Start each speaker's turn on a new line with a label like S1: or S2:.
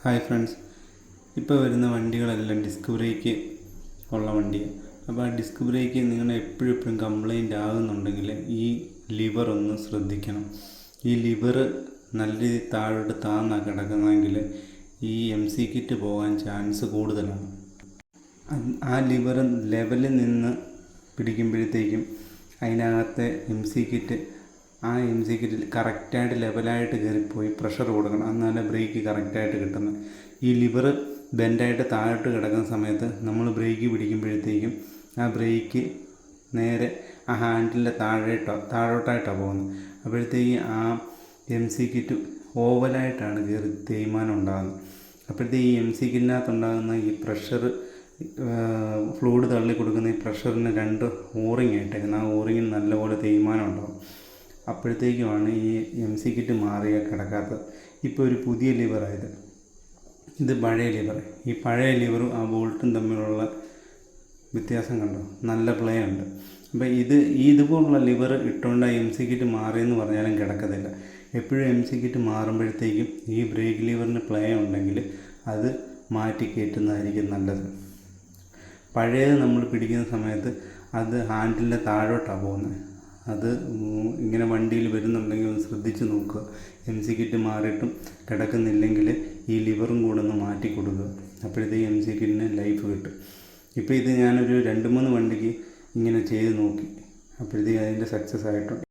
S1: Hi friends, ഇപ്പോൾ വരുന്ന വണ്ടികളെല്ലാം disc brake ഉള്ള വണ്ടിയാണ്. അപ്പോൾ ആ ഡിസ്ക് ബ്രേക്ക് നിങ്ങൾ എപ്പോഴും കംപ്ലൈൻ്റ് ആകുന്നുണ്ടെങ്കിൽ ഈ ലിവർ ഒന്ന് ശ്രദ്ധിക്കണം. ഈ ലിവർ നല്ല രീതിയിൽ താഴോട്ട് താഴ്ന്നാണ് കിടക്കുന്നതെങ്കിൽ ഈ MC കിറ്റ് പോകാൻ ചാൻസ് കൂടുതലാണ്. ആ ലിവർ ലെവലിൽ നിന്ന് പിടിക്കുമ്പോഴത്തേക്കും അതിനകത്തെ MC കിറ്റ് കിറ്റിൽ കറക്റ്റായിട്ട് ലെവലായിട്ട് കയറിപ്പോയി പ്രഷർ കൊടുക്കണം. എന്നാലേ ബ്രേക്ക് കറക്റ്റായിട്ട് കിട്ടുന്നത്. ഈ ലിവർ ബെൻഡായിട്ട് താഴോട്ട് കിടക്കുന്ന സമയത്ത് നമ്മൾ ബ്രേക്ക് പിടിക്കുമ്പോഴത്തേക്കും ആ ബ്രേക്ക് നേരെ ആ ഹാൻഡിലിൻ്റെ താഴോട്ടായിട്ടാണ് പോകുന്നത്. അപ്പോഴത്തേക്ക് ആ MC കിറ്റ് ഓവലായിട്ടാണ് കയറി തേയ്മാനം ഉണ്ടാകുന്നത്. അപ്പോഴത്തേക്ക് ഈ MC കിറ്റിനകത്തുണ്ടാകുന്ന ഈ പ്രഷർ ഫ്ലൂയിഡ് തള്ളി കൊടുക്കുന്ന ഈ പ്രഷറിന് 2 ഓറിങ് ആയിട്ടേക്കുന്നത്. ആ ഓറിങ്ങിന് നല്ലപോലെ തേയ്മാനം ഉണ്ടാകും. അപ്പോഴത്തേക്കുമാണ് ഈ MC കിറ്റ് മാറിയ കിടക്കാത്തത്. ഇപ്പോൾ ഒരു പുതിയ ലിവറായത്. ഇത് പഴയ ലിവർ. ഈ പഴയ ലിവറും ആ ബോൾട്ടും തമ്മിലുള്ള വ്യത്യാസം കണ്ടോ? നല്ല പ്ലേ ഉണ്ട്. അപ്പോൾ ഇതുപോലുള്ള ലിവർ ഇട്ടുകൊണ്ട് MC കിറ്റ് മാറിയെന്ന് പറഞ്ഞാലും കിടക്കത്തില്ല. എപ്പോഴും MC കിറ്റ് മാറുമ്പോഴത്തേക്കും ഈ ബ്രേക്ക് ലിവറിന് പ്ലേ ഉണ്ടെങ്കിൽ അത് മാറ്റി കയറ്റുന്നതായിരിക്കും നല്ലത്. പഴയത് നമ്മൾ പിടിക്കുന്ന സമയത്ത് അത് ഹാൻഡിലിൻ്റെ താഴോട്ടാണ് പോകുന്നത്. അത് ഇങ്ങനെ വണ്ടിയിൽ വരുന്നുണ്ടെങ്കിൽ ഒന്ന് ശ്രദ്ധിച്ച് നോക്കുക. MC കിറ്റ് മാറിയിട്ടും കിടക്കുന്നില്ലെങ്കിൽ ഈ ലിവറും കൂടെ ഒന്ന് മാറ്റി കൊടുക്കുക. അപ്പോഴത്തേക്ക് MC കിറ്റിന് ലൈഫ് കിട്ടും. ഇപ്പോൾ ഇത് ഞാനൊരു 2-3 വണ്ടിക്ക് ഇങ്ങനെ ചെയ്ത് നോക്കി. അപ്പോഴത്തേക്ക് അതിൻ്റെ സക്സസ് ആയിട്ടുണ്ട്.